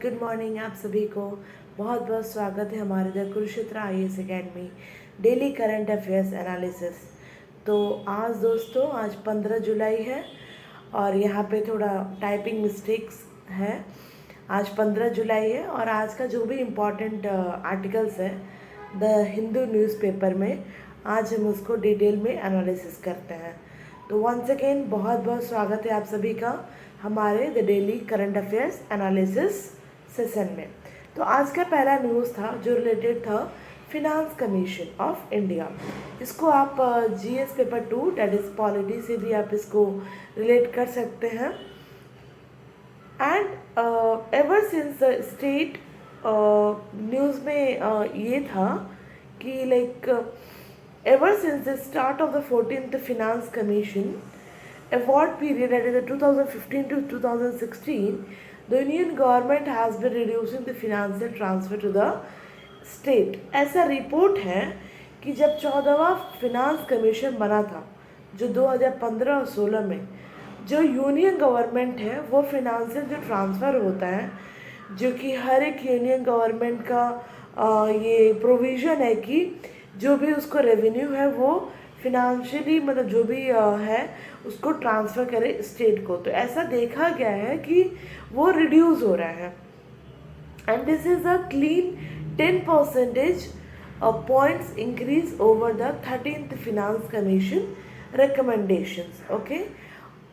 Good morning आप सभी को। बहुत बहुत स्वागत है हमारे the Kurukshetra IAS academy daily current affairs analysis. तो आज दोस्तों आज 15 जुलाई है और यहाँ पे थोड़ा टाइपिंग मिस्टेक्स है। आज 15 जुलाई है और आज का जो भी इम्पोर्टेंट आर्टिकल्स है द हिंदू न्यूज़पेपर में आज हम उसको डिटेल में एनालिसिस करते हैं। तो वंस अगेन बहुत बहुत स्वागत है आप सभी का हमारे the daily current affairs analysis session में। तो आज का पहला न्यूज़ था जो रिलेटेड था फिनांस कमीशन ऑफ इंडिया। इसको आप GS paper 2 that is polity से भी आप इसको रिलेट कर सकते हैं। And ever since the state news में ये था कि like ever since the start of the 14th Finance Commission award period, that is the 2015 to 2016, the Union government has been reducing the financial transfer to the state. ऐसा report है कि जब 14वां finance commission बना था जो 2015 और 16 में, जो यूनियन गवर्नमेंट है वो फिनांशियल जो ट्रांसफ़र होता है, जो कि हर एक यूनियन गवर्नमेंट का ये प्रोविज़न है कि जो भी उसको रेवेन्यू है वो फिनांशियली मतलब जो भी है उसको ट्रांसफ़र करे स्टेट को। तो ऐसा देखा गया है कि वो रिड्यूस हो रहा है and this is a clean 10% points increase over the 13th finance commission recommendations. Okay,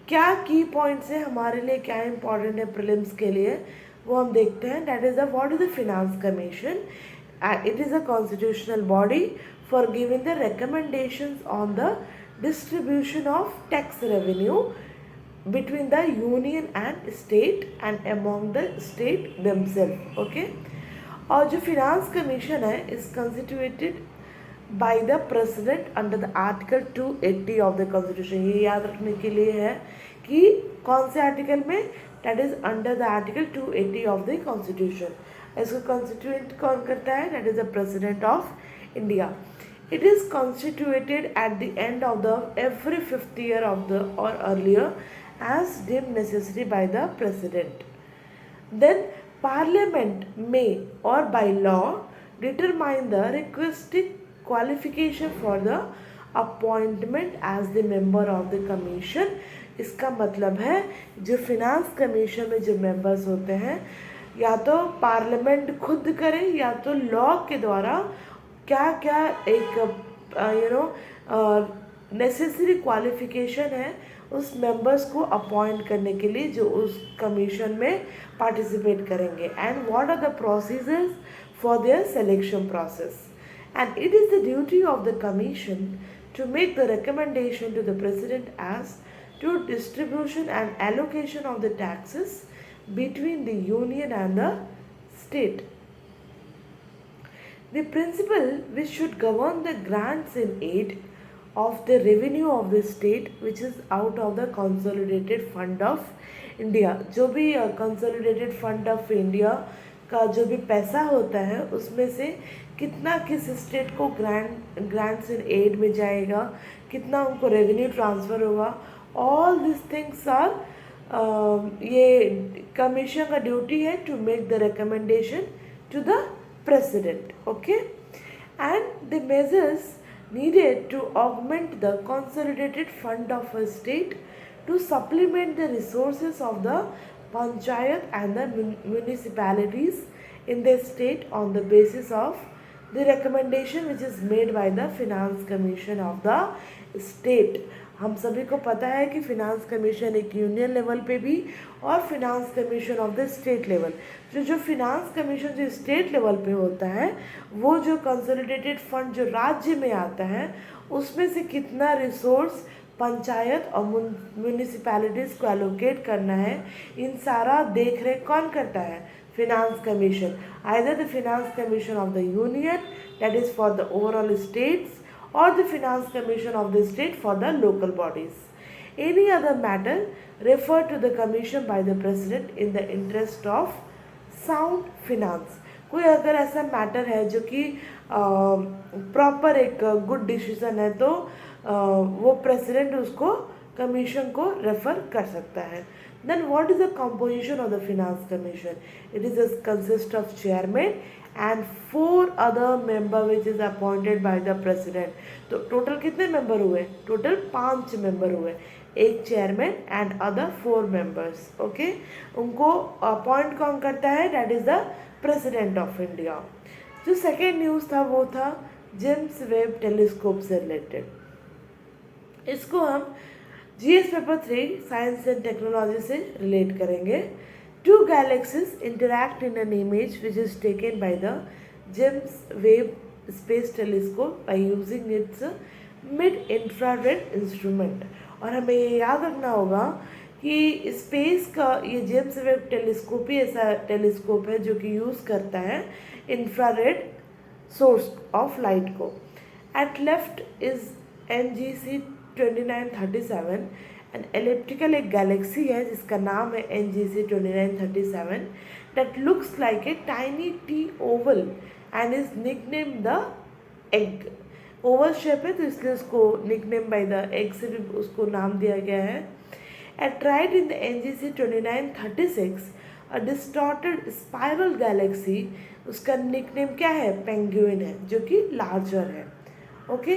क्या की पॉइंट्स है हमारे लिए, क्या इंपॉर्टेंट है प्रीलिम्स के लिए, वो हम देखते हैं। That is the what is the finance commission. It is a constitutional body for giving the recommendations on the distribution of tax revenue between the union and state and among the state themselves. Okay, और जो finance commission है is constituted by the president under the article 280 of the constitution। ये याद रखने के लिए है कि कौन से आर्टिकल में, that is under the article 280 of the constitution। इसको कॉन्स्टिट्यूट कौन करता है, that is the president of India. It is constituted at the end of the every 5th year of the और earlier as deemed necessary by the president. Then parliament में और by law determine the requested qualification for the appointment as the member of the commission. इसका मतलब है जो finance commission में जो members होते हैं या तो पार्लियामेंट खुद करे या तो लॉ के द्वारा क्या क्या एक नेसेसरी क्वालिफिकेशन है उस मेंबर्स को अपॉइंट करने के लिए जो उस कमीशन में पार्टिसिपेट करेंगे, and what are the procedures for their selection process. And it is the duty of the commission to make the recommendation to the president as to distribution and allocation of the taxes between the union and the state. The principle which should govern the grants in aid of the revenue of the state which is out of the consolidated fund of India। जो भी consolidated fund of India का जो भी पैसा होता है उसमें से कितना किस स्टेट को ग्रांट्स इन एड में जाएगा, कितना उनको रेवेन्यू ट्रांसफ़र होगा, ऑल दिस थिंग्स आर ये कमीशन का ड्यूटी है to make the recommendation to the president. Okay, and the measures needed to augment the consolidated fund of a state to supplement the resources of the panchayat and the municipalities in the state on the basis of the recommendation which is made by the finance commission of the state. हम सभी को पता है कि finance commission एक union level पे भी और finance commission of the state level, जो फिनांस कमीशन जो स्टेट लेवल पे होता है वो जो कंसोलिडेटेड फंड जो राज्य में आता है उसमें से कितना रिसोर्स पंचायत और म्यूनिसिपैलिटीज़ को एलोकेट करना है, इन सारा देख रेख कौन करता है, finance commission. Either the finance commission of the union that is for the overall states or the finance commission of the state for the local bodies. Any other matter referred to the commission by the president in the interest of sound finance। कोई अगर ऐसा matter है जो कि proper एक good decision है तो वो प्रेसिडेंट उसको कमीशन को रेफ़र कर सकता है। Then what is the composition of the Finance Commission? It is a consists of chairman and four other member which is appointed by the president. तो टोटल कितने मेंबर हुए? टोटल 5 मेंबर हुए, एक chairman and other 4 members. Okay, उनको appoint कौन करता है? That is the president of India. जो सेकेंड न्यूज़ था वो था जेम्स वेब टेलीस्कोप से रिलेटेड. इसको हम GS paper 3 science and technology से रिलेट करेंगे. Two galaxies interact in an image which is taken by the James Webb space telescope by using it's mid infrared instrument. और हमें ये याद रखना होगा कि स्पेस का ये जेम्स वेब टेलीस्कोप ही ऐसा टेलीस्कोप है जो कि यूज़ करता है इंफ्रारेड सोर्स ऑफ लाइट को. At left is NGC 2937. An elliptical एक गैलेक्सी है जिसका नाम है NGC 2937 that looks like a tiny tea oval and is nickname the egg. Oval shape है तो इसलिए उसको निकनेम बाय द एग से भी उसको नाम दिया गया है. At right in the NGC 2936 a distorted spiral galaxy, उसका निकनेम क्या है? पेंगुइन है, जो कि लार्जर है. ओके,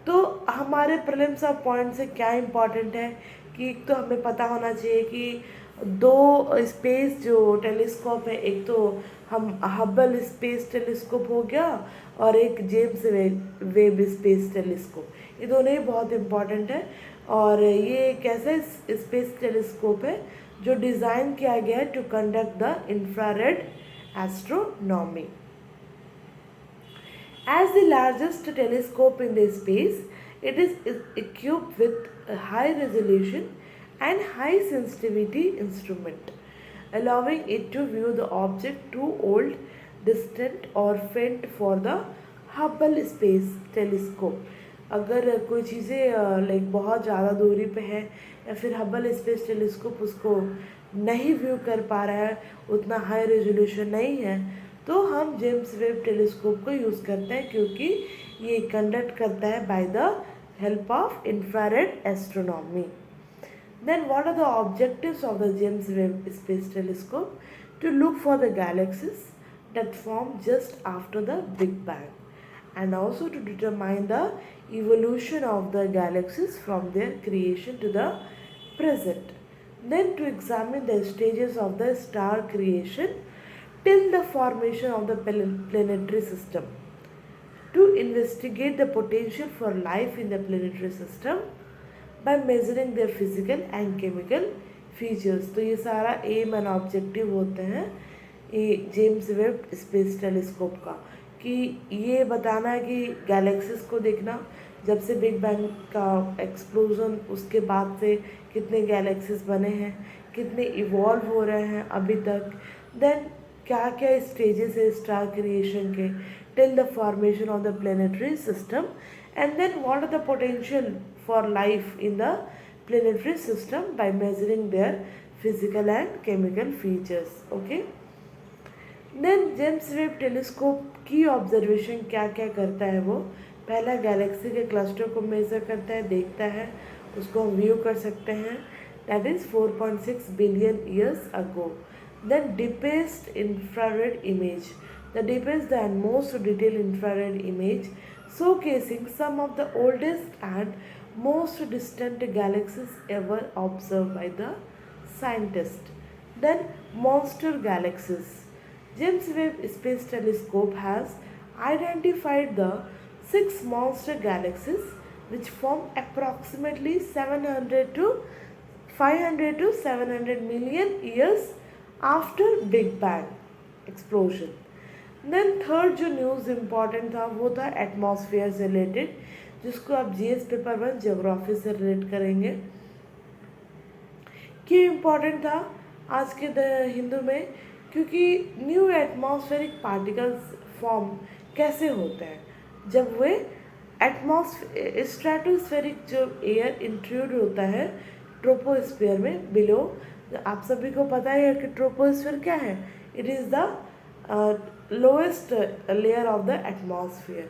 तो हमारे प्रीलिम्स ऑफ पॉइंट से क्या इंपॉर्टेंट है कि एक तो हमें पता होना चाहिए कि दो स्पेस जो टेलीस्कोप है, एक तो हम हबल स्पेस टेलीस्कोप हो गया और एक जेम्स वेब स्पेस टेलीस्कोप. ये दोनों ही बहुत इम्पॉर्टेंट है. और ये एक ऐसा स्पेस टेलीस्कोप है जो डिज़ाइन किया गया है to conduct the infrared astronomy. As the largest telescope in the space, it is equipped with a high resolution and high sensitivity instrument, allowing it to view the object too old, distant or faint for the Hubble Space Telescope. अगर कोई चीज़ें like बहुत ज़्यादा दूरी पे है या फिर हबल स्पेस टेलीस्कोप उसको नहीं व्यू कर पा रहा है, उतना हाई रेजोल्यूशन नहीं है, तो हम जेम्स वेब टेलीस्कोप को यूज़ करते हैं क्योंकि ये कंडक्ट करता है by the help of infrared astronomy. Then what are the objectives of the James Webb space telescope? To look for the galaxies that form just after the big bang and also to determine the evolution of the galaxies from their creation to the present. Then to examine the stages of the star creation till the formation of the planetary system. To investigate the potential for life in the planetary system by measuring their physical and chemical features. तो ये सारा M and objective होते हैं ये James Webb space telescope का, कि ये बताना है कि गैलेक्सीज को देखना, जब से बिग बैंग का एक्सप्लोजन उसके बाद से कितने गैलेक्सीज बने हैं, कितने इवॉल्व हो रहे हैं अभी तक, देन क्या क्या स्टेजेस है स्टार क्रिएशन के till the formation of the planetary system, and then what are the potential for life in the planetary system by measuring their physical and chemical features. Okay, then James Webb telescope की observation क्या क्या करता है? वो पहला Galaxy के cluster को measure करता है, देखता है, उसको हम व्यू कर सकते हैं, that is 4.6 billion years ago. Then deepest infrared image, the deepest and most detail infrared image showcasing some of the oldest and most distant galaxies ever observed by the scientists. Then monster galaxies. James Webb Space Telescope has identified the 6 monster galaxies which form approximately 700 to 500 to 700 million years after Big Bang explosion. Then third जो news important था वो था atmosphere से related, जिसको आप GS paper 1 geography से relate करेंगे. क्यों इम्पॉर्टेंट था आज के हिंदू में? क्योंकि न्यू एटमॉस्फेरिक पार्टिकल्स फॉर्म कैसे होते हैं जब वे स्ट्रेटोस्फेरिक जो एयर इंट्रूड होता है ट्रोपोस्फेयर में बिलो. आप सभी को पता है कि ट्रोपोस्फेयर क्या है? It is the lowest layer of the atmosphere.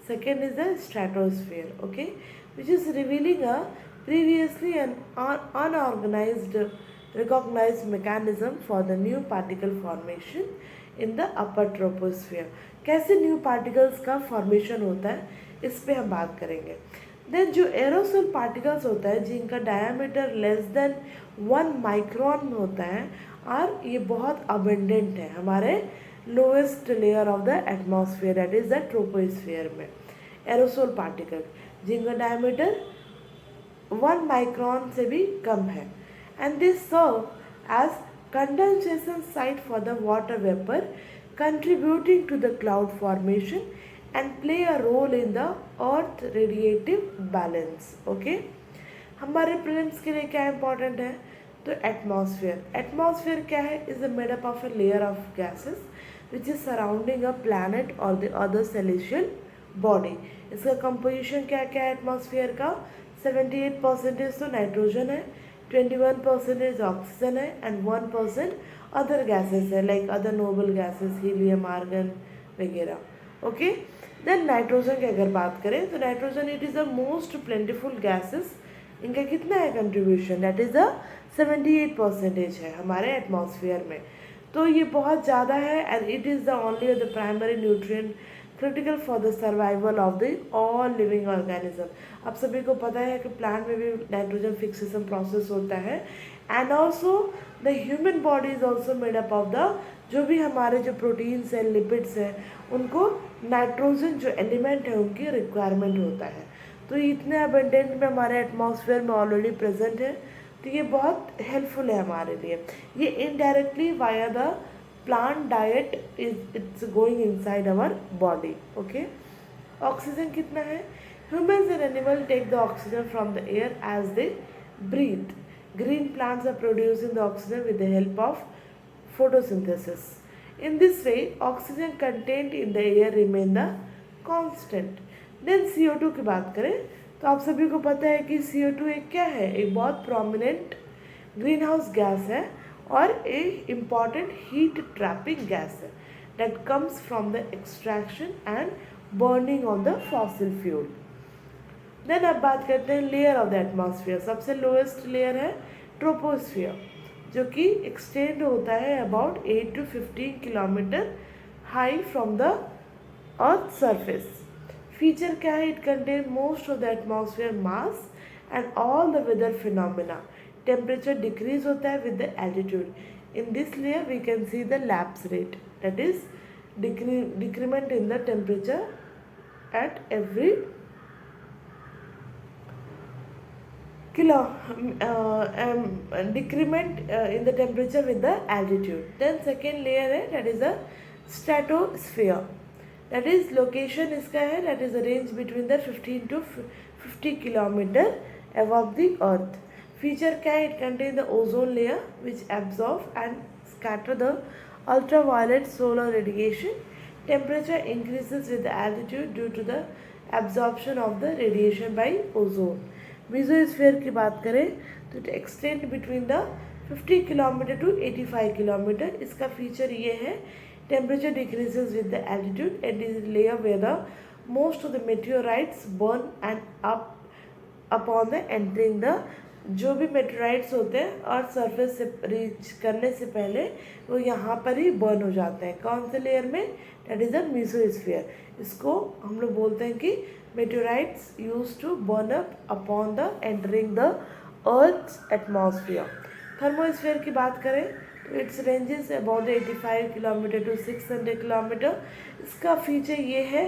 Second is the stratosphere, okay, which is revealing a previously an unorganized recognized mechanism for the new particle formation in the upper troposphere. कैसे new particles का formation होता है इस पे हम बात करेंगे. Then जो एरोसोल पार्टिकल्स होता है जिनका डायमीटर लेस देन 1 माइक्रोन होता है और ये बहुत अबेंडेंट है हमारे lowest layer of the atmosphere that is the troposphere में. एरोसोल पार्टिकल जिनका डायमीटर 1 माइक्रोन से भी कम है and they serve as condensation site for the water vapor contributing to the cloud formation and play a role in the earth radiative balance. Okay, हमारे prelims के लिए क्या important है तो एटमॉस्फेयर क्या है is made up of a layer of gases which is surrounding a planet और the other celestial body. इसका कंपोजिशन क्या क्या है एटमॉस्फेयर का 78% तो नाइट्रोजन है, 21% ऑक्सीजन है एंड 1% अदर गैसेस है like other noble gases helium argon वगैरह. ओके, देन नाइट्रोजन की अगर बात करें तो nitrogen it is the most plentiful gases. इनका कितना है कंट्रीब्यूशन दैट इज़ द 78% है हमारे एटमॉस्फेयर में. तो ये बहुत ज़्यादा है and it is the only the primary nutrient critical for the survival of the all living organism. आप सभी को पता है कि प्लांट में भी नाइट्रोजन फिक्सेशन प्रोसेस होता है and also the human body is also made up of the जो भी हमारे जो प्रोटीन्स हैं लिपिड्स हैं उनको नाइट्रोजन जो एलिमेंट है उनकी रिक्वायरमेंट होता है. तो इतने अबेंडेंट में हमारे एटमॉस्फेयर में ऑलरेडी प्रेजेंट है तो ये बहुत हेल्पफुल है हमारे लिए. ये indirectly via the plant diet it's going inside our body. Okay, oxygen कितना है humans and animals take the oxygen from the air as they breathe. Green plants are producing the oxygen with the help of photosynthesis. In this way oxygen contained in the air remain the constant. Then CO2 की बात करें तो आप सभी को पता है कि CO2 एक क्या है एक बहुत prominent ग्रीन हाउस गैस है और एक इम्पॉर्टेंट हीट ट्रैपिंग गैस है that comes from the extraction and burning of the fossil fuel. Then अब बात करते हैं लेयर ऑफ द एटमॉस्फेयर. सबसे लोएस्ट लेयर है ट्रोपोस्फियर जो कि एक्सटेंड होता है about 8 to 15 kilometre high from the earth surface. Feature क्या है it contain most of the atmosphere mass and all the weather phenomena. Temperature decrease होता है with the altitude. In this layer we can see the lapse rate that is decrement in the temperature at every decrement in the temperature with the altitude. Then second layer है that is a stratosphere. That is location इसका है that is a range between the 15 to 50 kilometer above the earth. Feature क्या है it contains the ozone layer which absorb and scatter the ultraviolet solar radiation. Temperature increases with the altitude due to the absorption of the radiation by ozone. Mesosphere की बात करें तो it extend between the 50 kilometre to 85 kilometre. इसका feature ये है temperature decreases with the altitude and is layer where the most of the meteorites burn and up upon the entering the जो भी मेटेओराइट्स होते हैं और सरफेस से रीच करने से पहले वो यहाँ पर ही बर्न हो जाते हैं. कौन से लेयर में दैट इज़ द मेसोस्फीयर. इसको हम लोग बोलते हैं कि meteorites used to burn up upon the entering the Earth's atmosphere. Thermosphere की बात करें तो its ranges about 85 kilometre to 600 kilometre. इसका फीचर ये है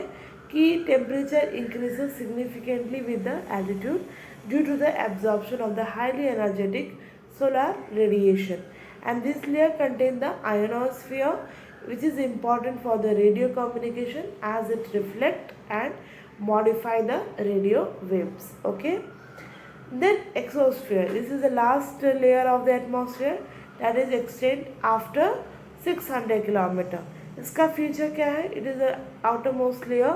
कि temperature increases significantly with the altitude due to the absorption of the highly energetic solar radiation. And this layer contains the ionosphere which is important for the radio communication as it reflects and modify the radio waves. Okay, then exosphere. This is the last layer of the atmosphere that is extend after 600 kilometer. इसका feature क्या है? It is the outermost layer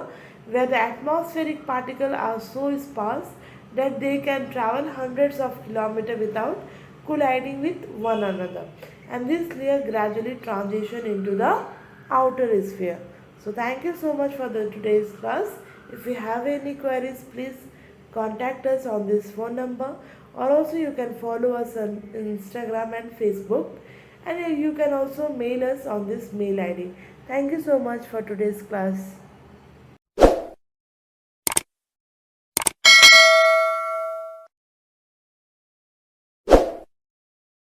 where the atmospheric particles are so sparse that they can travel hundreds of kilometers without colliding with one another, and this layer gradually transition into the outer sphere. So thank you so much for the today's class. If you have any queries, please contact us on this phone number or also you can follow us on Instagram and Facebook, and you can also mail us on this mail ID. Thank you so much for today's class.